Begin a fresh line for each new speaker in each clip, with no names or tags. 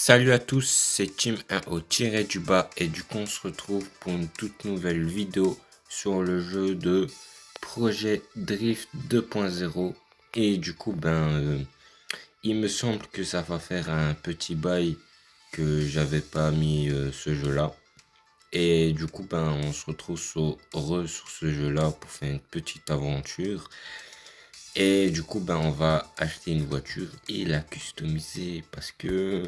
Salut à tous, c'est Team 1 au tiré du bas et du coup on se retrouve pour une toute nouvelle vidéo sur le jeu de Projet Drift 2.0 et du coup il me semble que ça va faire un petit bail que j'avais pas mis ce jeu là et du coup on se retrouve sur ce jeu là pour faire une petite aventure. Et du coup, on va acheter une voiture et la customiser parce que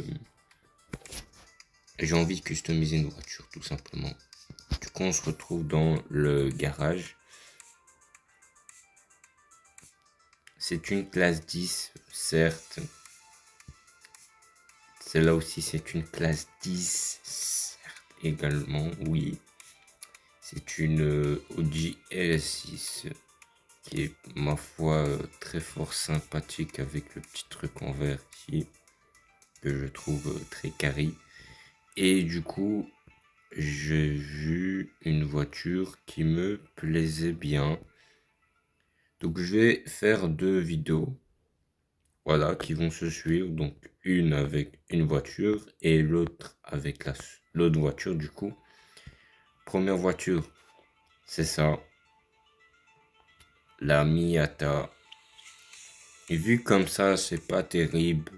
j'ai envie de customiser une voiture, tout simplement. Du coup, on se retrouve dans le garage. C'est une classe 10, certes. Celle-là aussi, c'est une classe 10, certes, également, oui. C'est une Audi RS6 qui est, ma foi, très fort sympathique avec le petit truc en vert ici, que je trouve très carré. Et du coup, j'ai vu une voiture qui me plaisait bien. Donc je vais faire deux vidéos, voilà, qui vont se suivre. Donc une avec une voiture et l'autre avec l'autre voiture du coup. Première voiture, c'est ça, la Miata. Et vu comme ça, c'est pas terrible,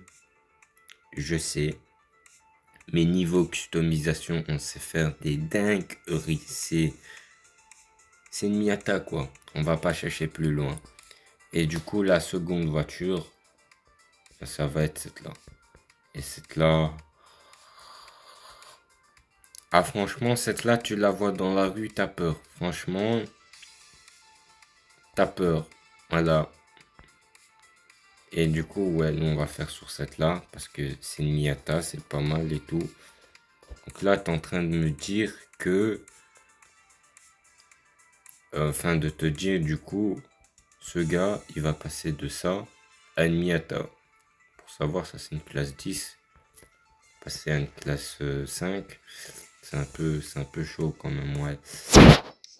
je sais. Mais niveau customisation, on sait faire des dingueries. C'est une Miata quoi. On va pas chercher plus loin. Et du coup, la seconde voiture, ça va être cette là. Et cette là. Ah, franchement, cette là, tu la vois dans la rue, t'as peur. Franchement, t'as peur. Voilà. Et du coup, ouais, nous, on va faire sur cette là. Parce que c'est une Miata, c'est pas mal et tout. Donc là, t'es en train de me dire que. Enfin, de te dire, du coup, ce gars, il va passer de ça à une Miata. Pour savoir, ça, c'est une classe 10. Passer à une classe 5. C'est un peu chaud quand même, ouais.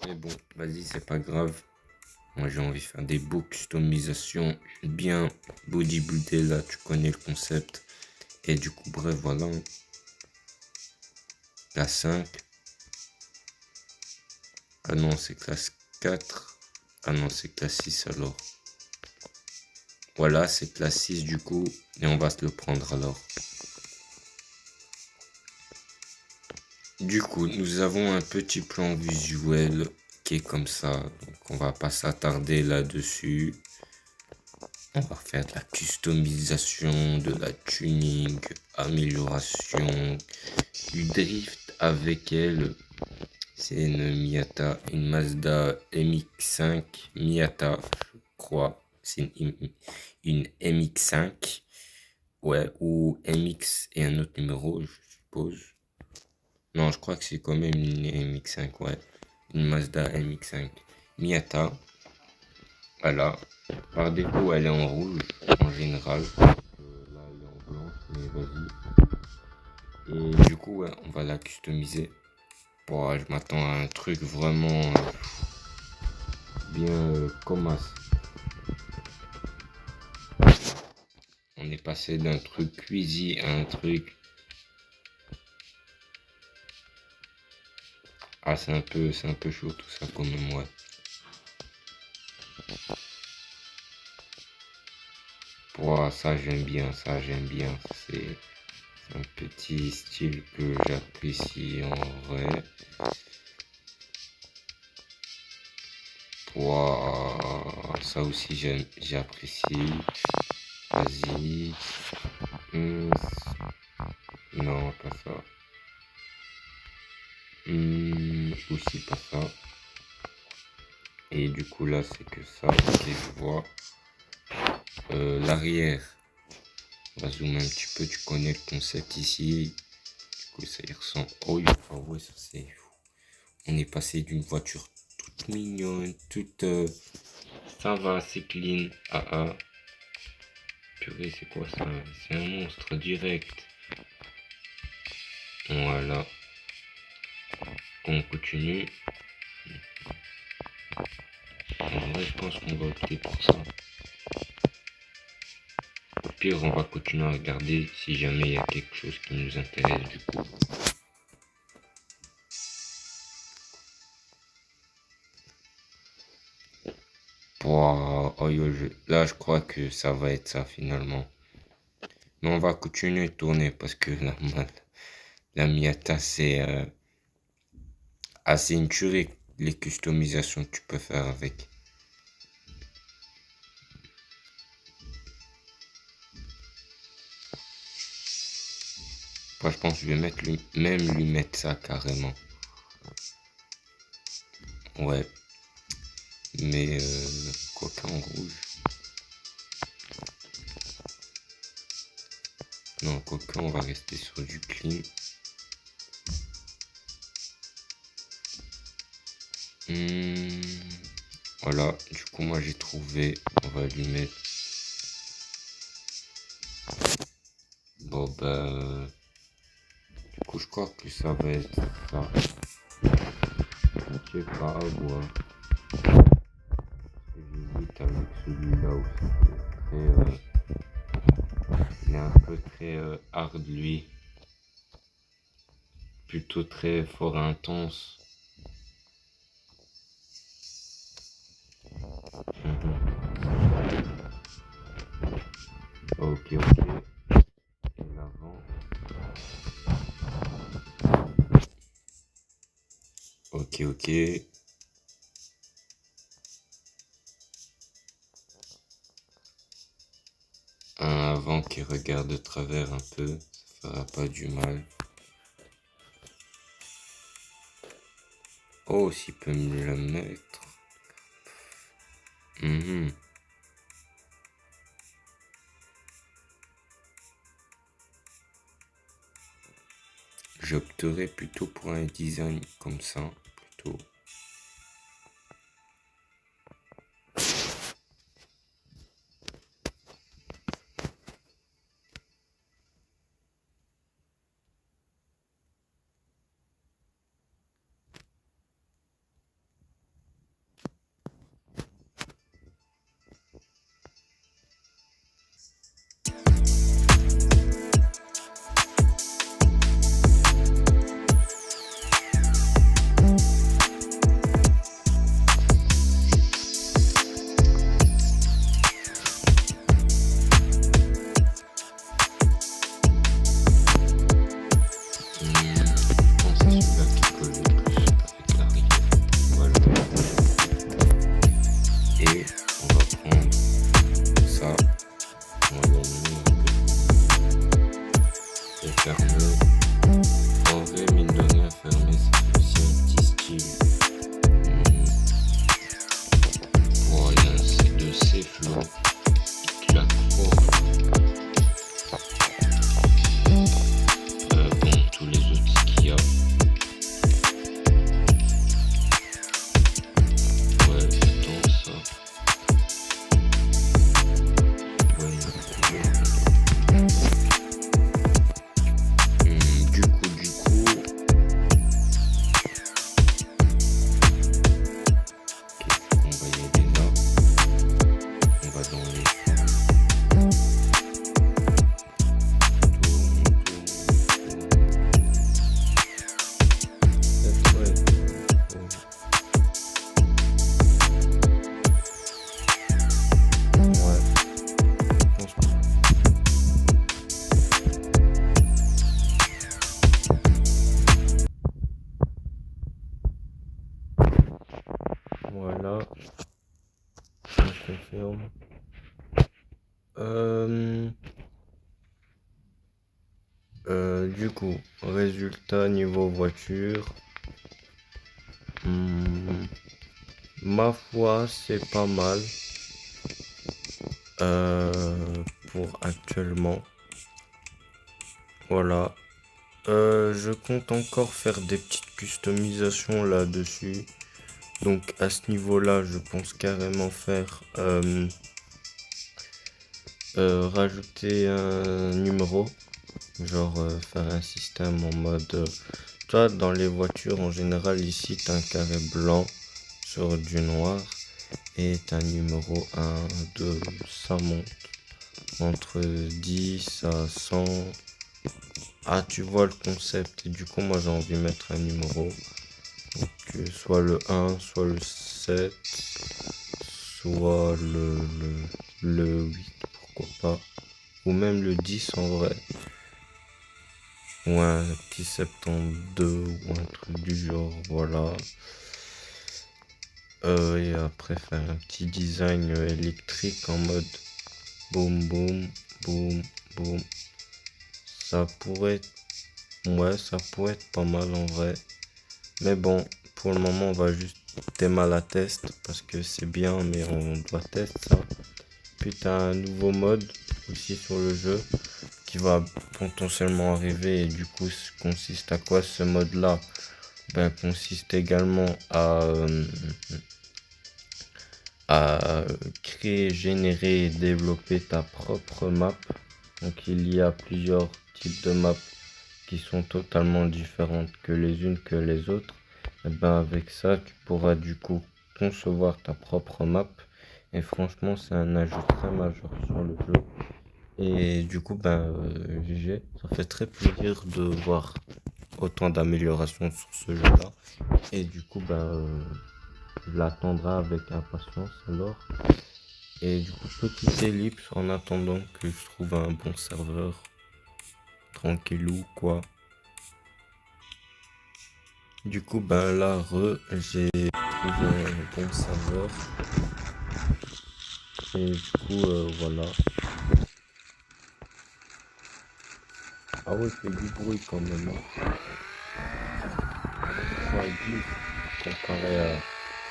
Mais bon, vas-y, c'est pas grave. Moi, j'ai envie de faire des beaux customisations bien bodybuildées, là, tu connais le concept. Et du coup, bref, voilà. Classe 5. Ah non, c'est classe 4. Ah non, c'est classe 6 alors. Voilà, c'est classe 6 du coup. Et on va se le prendre alors. Du coup, nous avons un petit plan visuel qui est comme ça. Donc, on va pas s'attarder là-dessus. On va faire de la customisation, de la tuning, amélioration, du drift avec elle. C'est une Miata, une Mazda MX-5 Miata, je crois. C'est une MX-5. Ouais, ou MX et un autre numéro, je suppose. Non, je crois que c'est quand même une MX-5, ouais. Une Mazda MX-5 Miata. Voilà. Par défaut, elle est en rouge, en général. Là, elle est en blanche, mais vas-y. Et du coup, ouais, on va la customiser. Bon, je m'attends à un truc vraiment bien comme as. On est passé d'un truc cuisine à un truc. Ah, c'est un peu chaud tout ça quand même, ouais. Wow, ça j'aime bien, ça j'aime bien. C'est un petit style que j'apprécie en vrai. Wow, ça aussi j'apprécie. Vas-y. Non, pas ça. Aussi pas ça. Et du coup là c'est que ça. Ok, je vois. L'arrière. On va zoomer un petit peu, tu connais le concept ici. Du coup ça y ressemble. Oh, ouais, ça c'est. On est passé d'une voiture toute mignonne, toute. Ça va, c'est clean. Ah ah. Purée, c'est quoi ça? C'est un monstre direct. Voilà. On continue. En vrai, je pense qu'on va opter pour ça. Au pire, on va continuer à regarder si jamais il y a quelque chose qui nous intéresse du coup. Wow, oh, là, je crois que ça va être ça finalement. Mais on va continuer de tourner parce que la Miata, c'est assez une tuerie, les customisations que tu peux faire avec. Moi, je pense que je vais même lui mettre ça carrément. Ouais. Mais coca en rouge. Non, coca, on va rester sur du clean. Voilà, du coup, moi j'ai trouvé. On va lui mettre. Bon, bah. Du coup, je crois que ça va être ça. Je sais pas à voir. J'hésite avec celui-là aussi. Il est un peu très hard, lui. Plutôt très fort et intense. Ok, ok. Et l'avant. Ok, ok. Un avant qui regarde de travers un peu. Ça fera pas du mal. Oh, s'il peut me le mettre. J'opterais plutôt pour un design comme ça. Plutôt. Voilà, je confirme. Du coup, résultat niveau voiture. Ma foi, c'est pas mal. Pour actuellement. Voilà. Je compte encore faire des petites customisations là-dessus. Donc à ce niveau-là, je pense carrément faire rajouter un numéro. Genre faire un système en mode... tu vois, dans les voitures en général, ici, t'as un carré blanc sur du noir. Et t'as un numéro 1, 2, ça monte. entre 10 à 100. Ah, tu vois le concept. Et du coup, moi, j'ai envie de mettre un numéro. Donc, soit le 1, soit le 7, soit le 8, pourquoi pas. Ou même le 10 en vrai. Ou un petit 72 ou un truc du genre, voilà. Et après faire un petit design électrique en mode boum boum boum boum. Ça pourrait être, ouais, ça pourrait être pas mal en vrai. Mais bon, pour le moment, on va juste démarrer la test parce que c'est bien, mais on doit tester ça. Puis t'as un nouveau mode aussi sur le jeu qui va potentiellement arriver et du coup, consiste à quoi ce mode-là? Ben, consiste également à créer, générer et développer ta propre map. Donc il y a plusieurs types de maps qui sont totalement différentes que les unes que les autres. Et ben avec ça, tu pourras du coup concevoir ta propre map. Et franchement, c'est un ajout très majeur sur le jeu. Et du coup, GG, ça fait très plaisir de voir autant d'améliorations sur ce jeu-là. Et du coup, je l'attendrai avec impatience alors. Et du coup, petite ellipse en attendant que je trouve un bon serveur. Tranquillou, quoi. Du coup, là, j'ai trouvé un bon serveur. Et du coup, voilà. Ah ouais, c'est du bruit quand même. Hein. Ça glisse comparé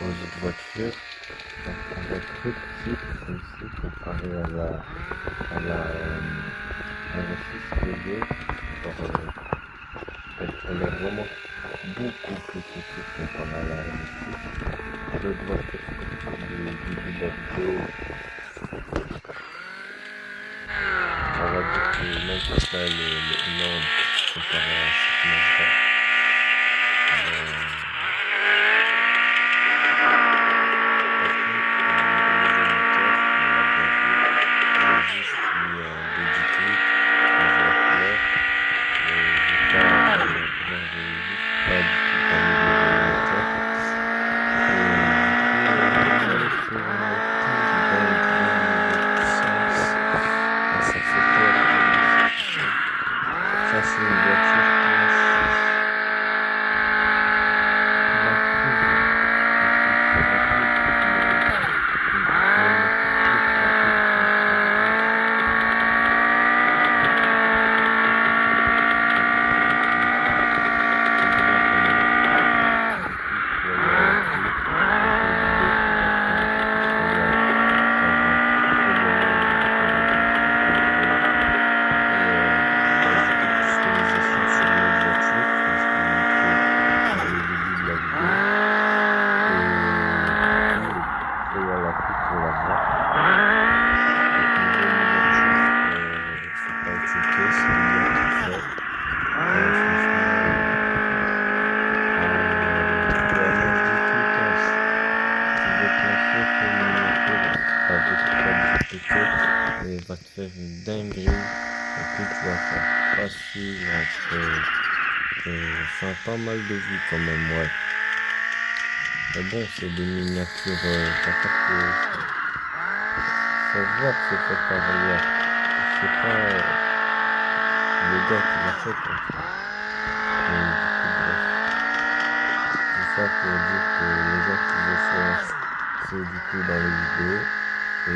aux autres voitures. Donc, on voit très petite ici comparé à la 6 genre, elle est vraiment beaucoup plus petite comparé à la R6. Je dois tester du début de la vidéo. On va dire que même si ça elle est énorme comparé à cette Mazda. Et va te faire une dinguerie et puis tu vas faire facile enfin pas mal de vues quand même, ouais. Mais bon, c'est des miniatures t'as capté, ça se voit que c'est fait par rien, c'est pas le gars qui l'a fait comme ça. Mais du coup bref, tout ça pour dire que les gens qui le font c'est du coup dans les vidéos et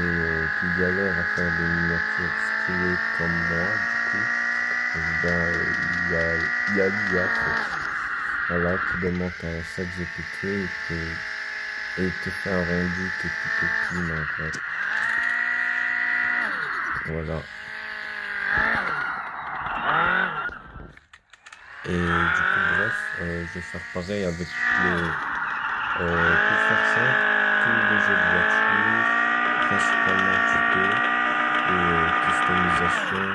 qui galèrent à faire des miniatures stylées comme moi, du coup, il y a l'IA, voilà, qui demande à ChatGPT et te fait un rendu qui est plutôt clean en fait. Voilà. Et du coup, bref, je vais faire pareil avec pour faire simple, tous les jeux de voiture, principalement tuto et customisation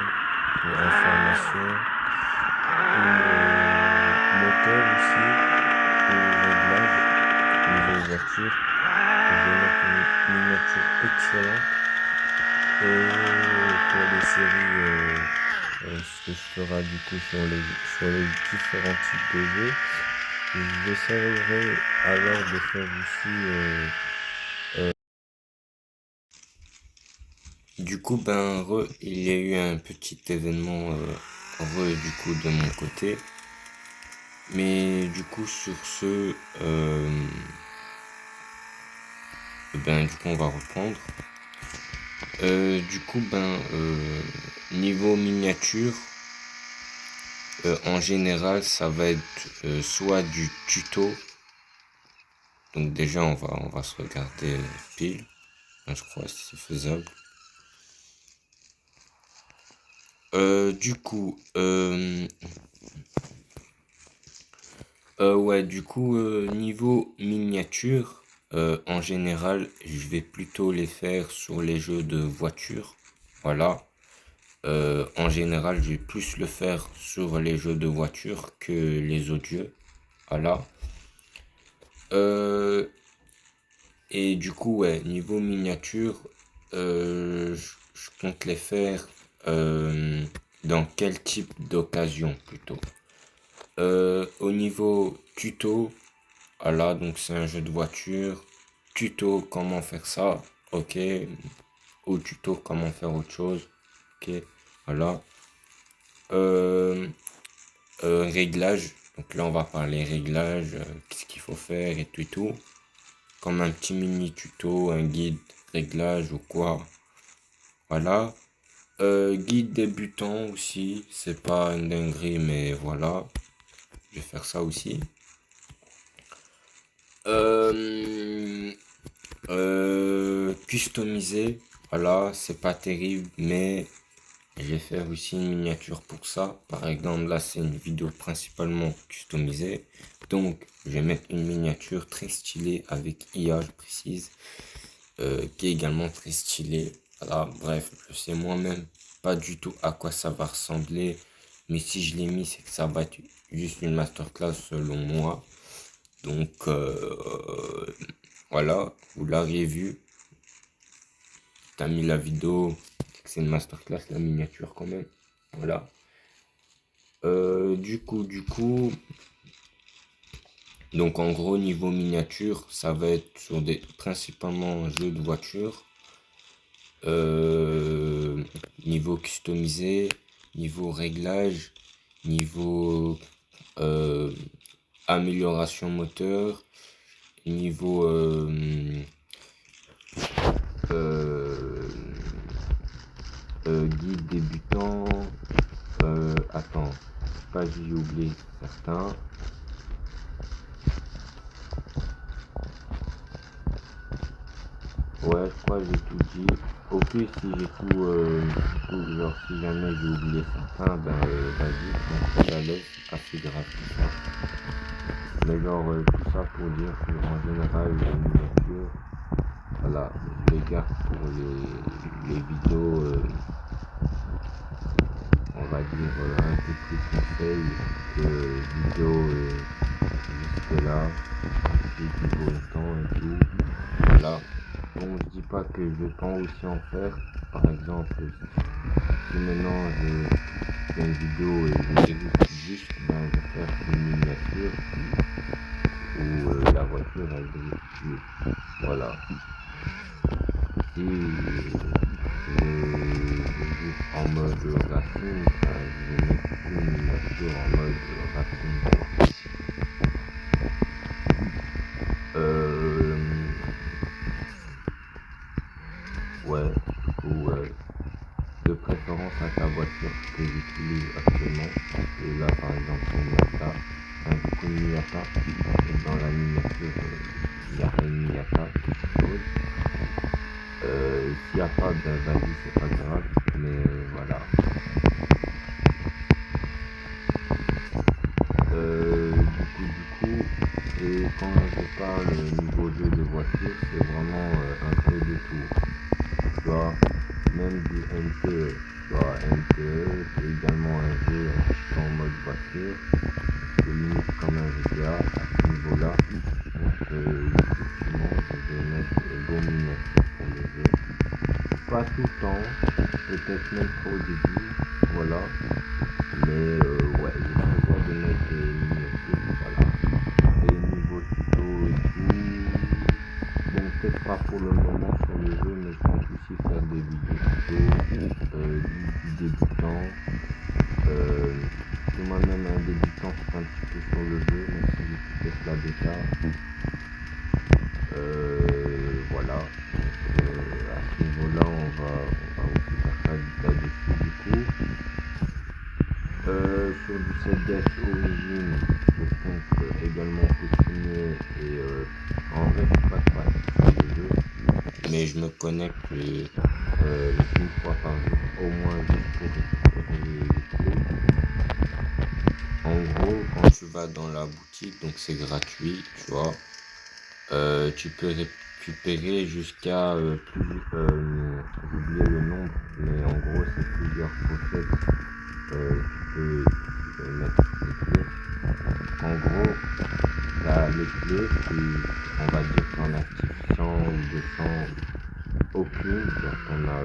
et information et moteur aussi et réglage niveau voiture. Je vais mettre une miniature excellente Pour les séries, ce que je ferai du coup sur les différents types de jeux, j'essaierai alors de faire aussi. Du coup, il y a eu un petit événement du coup de mon côté. Mais du coup, sur ce, du coup, on va reprendre. Du coup, niveau miniature, en général, ça va être soit du tuto. Donc déjà, on va se regarder pile. Je crois que c'est faisable. Du coup, niveau miniature, en général, je vais plutôt les faire sur les jeux de voiture. Voilà. En général, je vais plus le faire sur les jeux de voiture que les autres jeux. Voilà. Euh, et du coup, ouais, niveau miniature, je compte les faire dans quel type d'occasion plutôt. Au niveau tuto, voilà, donc c'est un jeu de voiture. Tuto, comment faire ça, ok. Ou tuto, comment faire autre chose, ok. Voilà. Réglage. Donc là, on va parler réglage, qu'est-ce qu'il faut faire et tout et tout. Comme un petit mini tuto, un guide réglage ou quoi. Voilà. Guide débutant aussi. C'est pas une dinguerie, mais voilà. Je vais faire ça aussi. Customiser. Voilà, c'est pas terrible, mais je vais faire aussi une miniature pour ça. Par exemple, là, c'est une vidéo principalement customisée. Donc, je vais mettre une miniature très stylée avec IA, je précise, qui est également très stylée. Voilà, bref, je sais moi-même pas du tout à quoi ça va ressembler. Mais si je l'ai mis, c'est que ça va être juste une masterclass selon moi. Donc, voilà, vous l'auriez vu. T'as mis la vidéo, c'est une masterclass, la miniature quand même. Voilà. Du coup, donc en gros niveau miniature, ça va être sur des principalement jeux de voiture. Niveau customisé, niveau réglage, niveau amélioration moteur, niveau euh, guide débutant. Attends, pas j'ai oublié certains. Ouais, je crois que j'ai tout dit. Ok, si j'ai tout, genre si jamais j'ai oublié certains, vas-y, ça laisse, c'est pas si grave que ça. Mais genre, tout ça pour dire qu'en général, les miniatures, voilà, je les garde pour les vidéos, on va dire, un peu plus conseils que vidéos juste là, qui vaut le temps et tout. Voilà. Bon, je dis pas que je vais pas aussi en faire. Par exemple, si maintenant je fais une vidéo et je débute juste, je vais faire une miniature où la voiture elle brille plus. Voilà. Si je joue en mode racing, je vais mettre une miniature en mode racing. Ouais, du coup, de préférence à ta voiture que j'utilise actuellement. Et là, par exemple, c'est une Miata. Du coup, une Miata. Et dans la miniature, il n'y a rien de Miata, quelque chose. S'il n'y a pas, vas-y, c'est pas grave. Mais voilà. Et quand je parle niveau jeu de voiture, c'est vraiment un peu de tout. Tu vois, même du NTE. Tu vois, NTE, c'est également un jeu en mode voiture. C'est limite comme un GTA à ce niveau-là. Donc, effectivement, je vais mettre des bons miniatures pour le jeu. pas tout le temps, peut-être même pas au début, voilà. Mais ouais, je prévois de mettre des miniatures, voilà. Et niveau tuto et tout, bon peut-être pas pour le moment sur le jeu, mais je compte aussi faire des vidéos tuto, du débutant. C'est moi-même un débutant qui est un petit peu sur le jeu, même si j'ai pu la bêta. Voilà. À ce niveau-là, on va aussi faire ça là-dessus du coup. Sur du 7DS Origin, je compte également continuer et en vrai je suis pas de fan sur le jeu, mais je me connecte une fois par jour au moins juste pour récupérer les clés. En gros, quand tu vas dans la boutique, donc c'est gratuit, tu vois, tu peux récupérer jusqu'à j'ai oublié le nombre, mais en gros c'est plusieurs pochettes. Tu peux mettre les clés. En gros, les clés, on va dire qu'en actif 100 ou 200, aucune, genre on a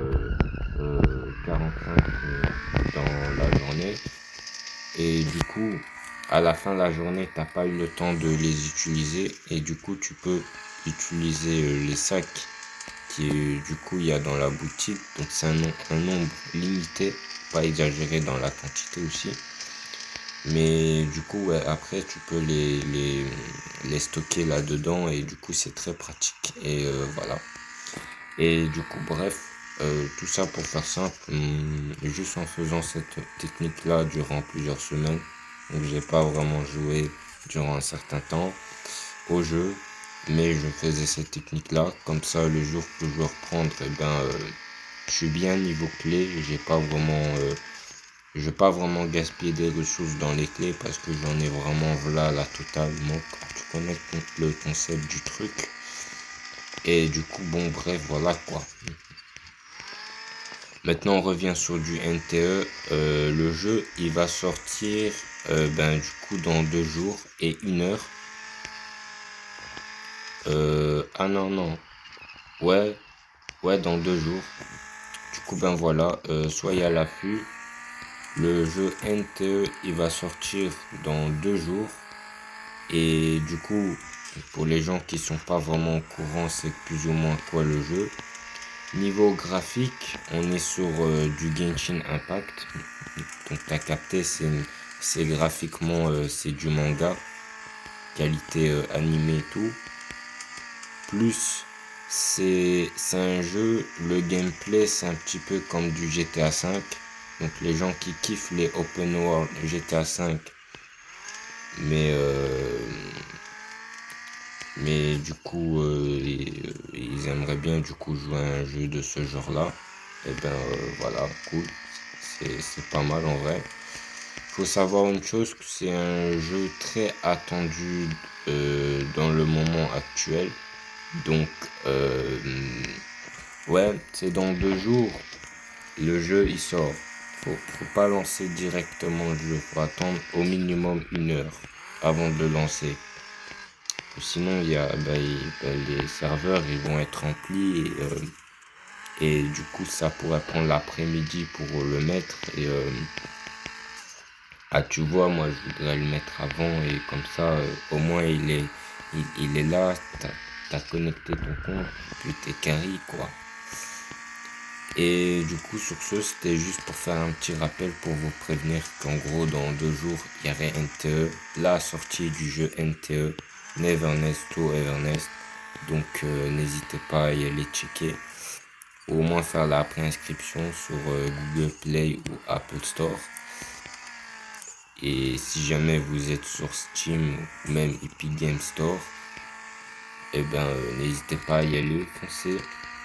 45 dans la journée. Et du coup, à la fin de la journée, t'as pas eu le temps de les utiliser. Et du coup, tu peux utiliser les sacs qui, du coup, il y a dans la boutique. Donc, c'est un nombre limité, pas exagéré dans la quantité aussi. Mais du coup, ouais, après, tu peux les stocker là-dedans. Et du coup, c'est très pratique. Et voilà. Et du coup, bref. Tout ça pour faire simple, juste en faisant cette technique là durant plusieurs semaines, donc j'ai pas vraiment joué durant un certain temps au jeu, mais je faisais cette technique là, comme ça le jour que je veux reprendre, et ben je suis bien niveau clé, je vais pas vraiment gaspiller des ressources dans les clés parce que j'en ai vraiment voilà la totale, donc tu connais le concept du truc. Et du coup bon bref voilà quoi. Maintenant, on revient sur du NTE. Le jeu, il va sortir du coup dans 2 jours et 1 heure. Ah non, non. Ouais, ouais, dans 2 jours. Du coup, ben voilà, soyez à l'affût. Le jeu NTE, il va sortir dans 2 jours. Et du coup, pour les gens qui sont pas vraiment au courant, c'est plus ou moins quoi le jeu. Niveau graphique, on est sur du Genshin Impact. Donc t'as capté, c'est graphiquement c'est du manga, qualité animée et tout. Plus c'est un jeu, le gameplay c'est un petit peu comme du GTA 5. Donc les gens qui kiffent les open world GTA 5, mais du coup ils aimeraient bien du coup jouer à un jeu de ce genre là, et ben voilà, cool, c'est pas mal en vrai. Faut savoir une chose, que c'est un jeu très attendu dans le moment actuel. Donc ouais, c'est dans 2 jours le jeu il sort. Faut pas lancer directement le jeu, faut attendre au minimum 1 heure avant de le lancer. Sinon, les serveurs ils vont être remplis et du coup, ça pourrait prendre l'après-midi pour le mettre. Et tu vois, moi, je voudrais le mettre avant et comme ça, au moins, il est là. T'as connecté ton compte, puis t'es carré, quoi. Et du coup, sur ce, c'était juste pour faire un petit rappel pour vous prévenir qu'en gros, dans 2 jours, il y aurait NTE, la sortie du jeu NTE, Never Nest to Evernest. Donc, n'hésitez pas à y aller checker. Ou au moins faire la préinscription sur Google Play ou Apple Store. Et si jamais vous êtes sur Steam ou même Epic Game Store, et ben n'hésitez pas à y aller, foncez.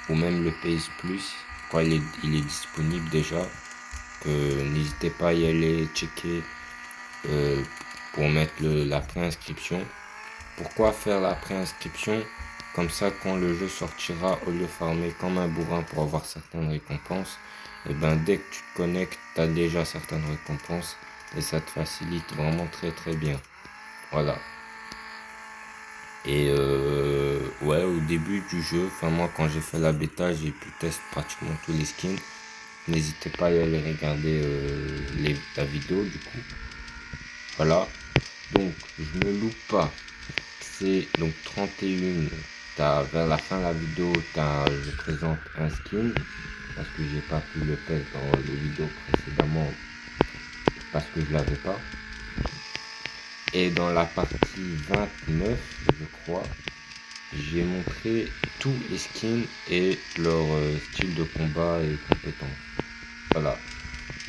Ou même le PS Plus, quoi, il est disponible déjà. N'hésitez pas à y aller checker pour mettre la préinscription. Pourquoi faire la préinscription? Comme ça, quand le jeu sortira, au lieu de farmer comme un bourrin pour avoir certaines récompenses, et ben dès que tu te connectes, tu as déjà certaines récompenses et ça te facilite vraiment très très bien. Voilà. Et ouais, au début du jeu, enfin moi quand j'ai fait la bêta, j'ai pu tester pratiquement tous les skins. N'hésitez pas à aller regarder la vidéo du coup. Voilà. Donc je ne loupe pas. C'est donc 31. Vers la fin de la vidéo, je présente un skin. Parce que j'ai pas pu le test dans les vidéos précédemment. Parce que je l'avais pas. Et dans la partie 29, je crois, j'ai montré tous les skins et leur style de combat et compétences. Voilà.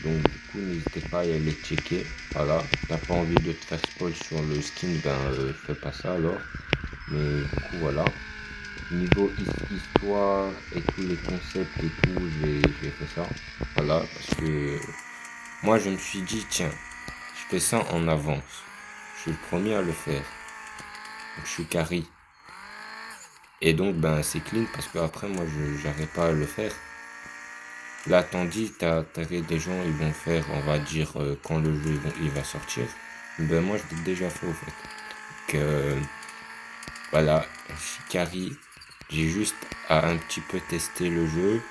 Donc du coup n'hésitez pas à y aller checker. Voilà. T'as pas envie de te faire spoil sur le skin, ben fais pas ça alors. Mais du coup voilà. Niveau histoire et tous les concepts et tout, j'ai fait ça. Voilà. Parce que moi je me suis dit tiens, je fais ça en avance. Je suis le premier à le faire. Donc je suis carry. Et donc ben c'est clean parce que après moi j'arrive pas à le faire. Là, tandis, t'avais des gens, ils vont faire, on va dire, quand le jeu il va sortir. Ben moi, je l'ai déjà fait au fait. Que voilà, Shikari, j'ai juste à un petit peu tester le jeu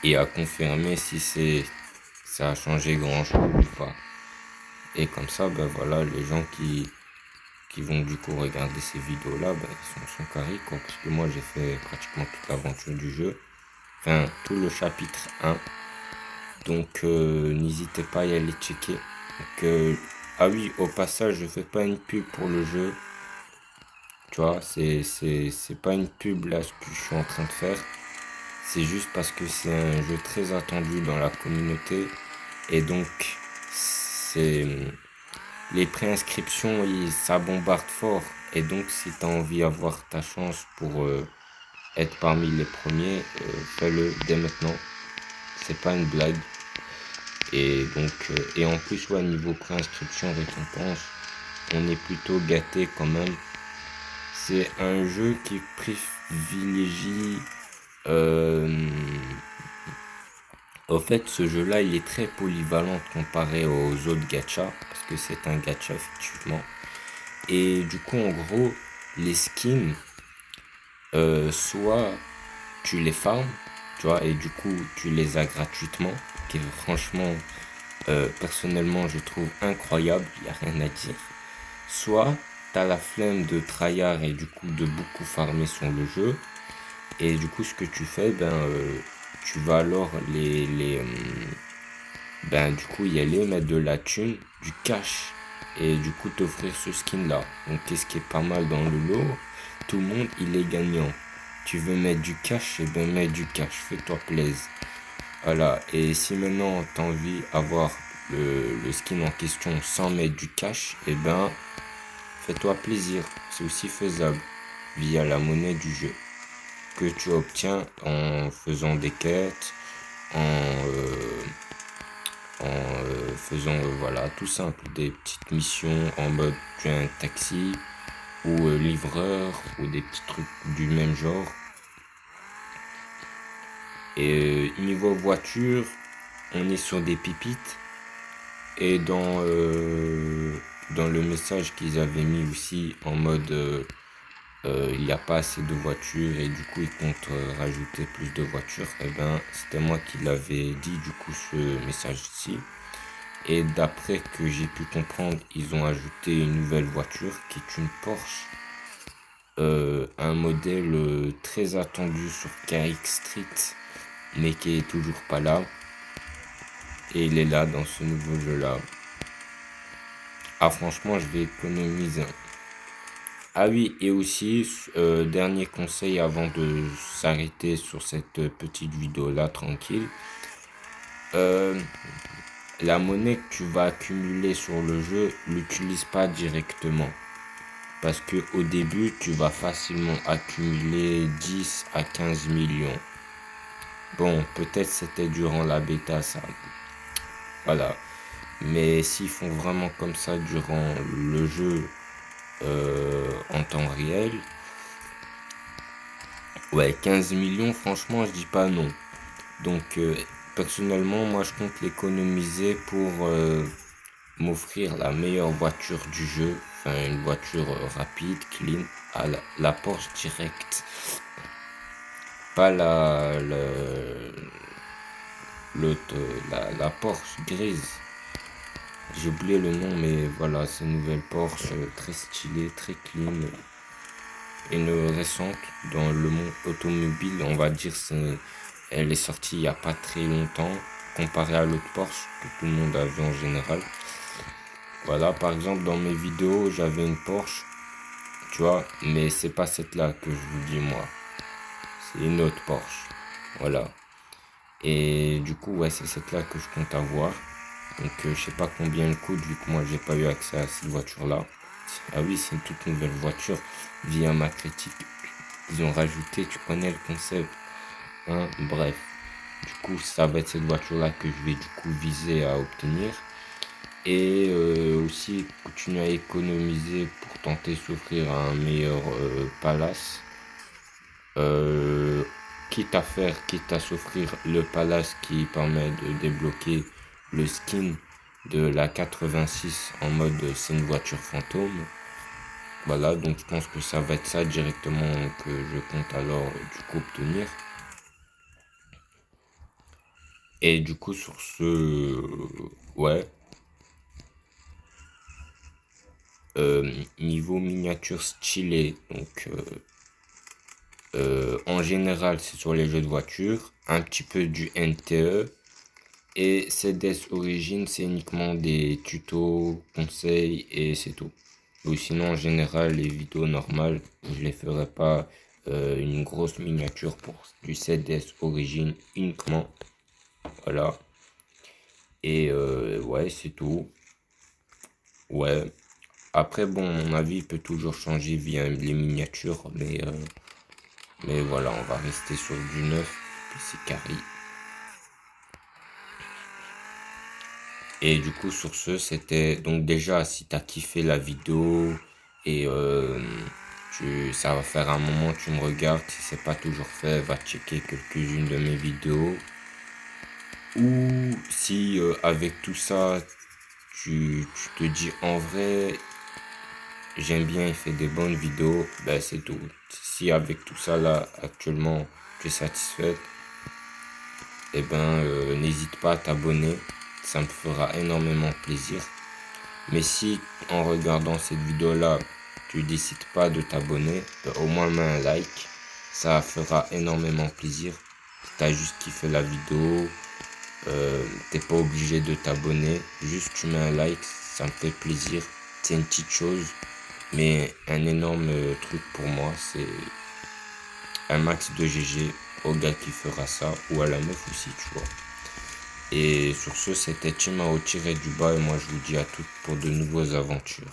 et à confirmer si ça a changé grand chose ou pas. Et comme ça, ben voilà, les gens qui vont du coup regarder ces vidéos là, ben ils sont carrés quoi. Parce que moi, j'ai fait pratiquement toute l'aventure du jeu. Enfin, tout le chapitre 1. Donc n'hésitez pas à y aller checker. Donc, ah oui, au passage, je fais pas une pub pour le jeu. Tu vois, c'est pas une pub là ce que je suis en train de faire. C'est juste parce que c'est un jeu très attendu dans la communauté. Et donc, c'est les préinscriptions, ça bombarde fort. Et donc, si tu as envie d'avoir ta chance pour être parmi les premiers, fais-le dès maintenant. C'est pas une blague. Et donc, et en plus, ouais, niveau préinscription, récompense, on est plutôt gâté quand même. C'est un jeu qui privilégie. Au fait, ce jeu-là, il est très polyvalent comparé aux autres gachas, parce que c'est un gacha, effectivement. Et du coup, en gros, les skins, soit tu les farmes, tu vois, et du coup, tu les as gratuitement, qui franchement, personnellement, je trouve incroyable, il n'y a rien à dire. Soit tu as la flemme de tryhard et du coup de beaucoup farmer sur le jeu. Et du coup, ce que tu fais, tu vas alors du coup y aller, mettre de la thune, du cash, et du coup t'offrir ce skin là. Donc qu'est-ce qui est pas mal dans le lot, tout le monde il est gagnant. Tu veux mettre du cash, et ben mets du cash, fais-toi plaisir. Voilà, et si maintenant t'as envie d'avoir le skin en question sans mettre du cash, et ben fais-toi plaisir, c'est aussi faisable via la monnaie du jeu que tu obtiens en faisant des quêtes, en faisant voilà tout simple des petites missions en mode tu es un taxi ou livreur ou des petits trucs du même genre. Et niveau voiture, on est sur des pépites et dans le message qu'ils avaient mis aussi en mode il n'y a pas assez de voitures et du coup ils comptent rajouter plus de voitures. Et ben c'était moi qui l'avais dit du coup ce message-ci. Et d'après que j'ai pu comprendre, ils ont ajouté une nouvelle voiture qui est une Porsche. Un modèle très attendu sur KX Street, mais qui est toujours pas là. Et il est là dans ce nouveau jeu-là. Ah franchement, je vais économiser. Ah oui, et aussi, dernier conseil avant de s'arrêter sur cette petite vidéo-là, tranquille. La monnaie que tu vas accumuler sur le jeu, l'utilise pas directement. Parce que au début, tu vas facilement accumuler 10 à 15 millions. Bon, peut-être c'était durant la bêta, ça. Voilà. Mais s'ils font vraiment comme ça durant le jeu en temps réel, ouais, 15 millions, franchement, je dis pas non. Donc, personnellement, moi, je compte l'économiser pour m'offrir la meilleure voiture du jeu, enfin une voiture rapide, clean, à la Porsche Direct. Pas l'autre, la Porsche grise. J'ai oublié le nom, mais voilà, c'est une nouvelle Porsche très stylée, très clean. Une récente dans le monde automobile, on va dire, elle est sortie il n'y a pas très longtemps, comparée à l'autre Porsche que tout le monde a vu en général. Voilà, par exemple, dans mes vidéos, j'avais une Porsche, tu vois, mais c'est pas cette-là que je vous dis, moi. C'est une autre Porsche. Voilà. Et du coup, ouais, c'est cette-là que je compte avoir. Donc, je sais pas combien elle coûte, vu que moi, j'ai pas eu accès à cette voiture-là. Ah oui, c'est une toute nouvelle voiture via ma critique. Ils ont rajouté, tu connais le concept. Hein, bref. Du coup, ça va être cette voiture-là que je vais du coup viser à obtenir. Et aussi continuer à économiser pour tenter de s'offrir un meilleur palace. Euh, quitte à s'offrir le palace qui permet de débloquer le skin de la 86 en mode c'est une voiture fantôme. Voilà, donc je pense que ça va être ça directement que je compte alors du coup obtenir. Et du coup sur ce, ouais, niveau miniature stylé, donc en général c'est sur les jeux de voiture, un petit peu du NTE. Et CDS Origin, c'est uniquement des tutos, conseils et c'est tout. Ou sinon, en général, les vidéos normales, je les ferai pas une grosse miniature pour du CDS Origin uniquement. Voilà. Et ouais, c'est tout. Ouais. Après, bon, mon avis peut toujours changer via les miniatures, mais voilà, on va rester sur du neuf. Puis c'est carré. Et du coup, sur ce, c'était donc déjà si t'as kiffé la vidéo et ça va faire un moment que tu me regardes, si c'est pas toujours fait, va checker quelques-unes de mes vidéos. Ou si avec tout ça, tu te dis en vrai, j'aime bien, il fait des bonnes vidéos, ben c'est tout. Si avec tout ça là, actuellement, tu es satisfait, eh ben n'hésite pas à t'abonner, ça me fera énormément plaisir. Mais si en regardant cette vidéo là tu décides pas de t'abonner, au moins mets un like, ça fera énormément plaisir. T'as juste kiffé la vidéo, t'es pas obligé de t'abonner, juste tu mets un like, ça me fait plaisir. C'est une petite chose, mais un énorme truc pour moi, c'est un max de GG au gars qui fera ça, ou à la meuf aussi, tu vois. Et sur ce, c'était Timao tiré du bas et moi je vous dis à toutes pour de nouvelles aventures.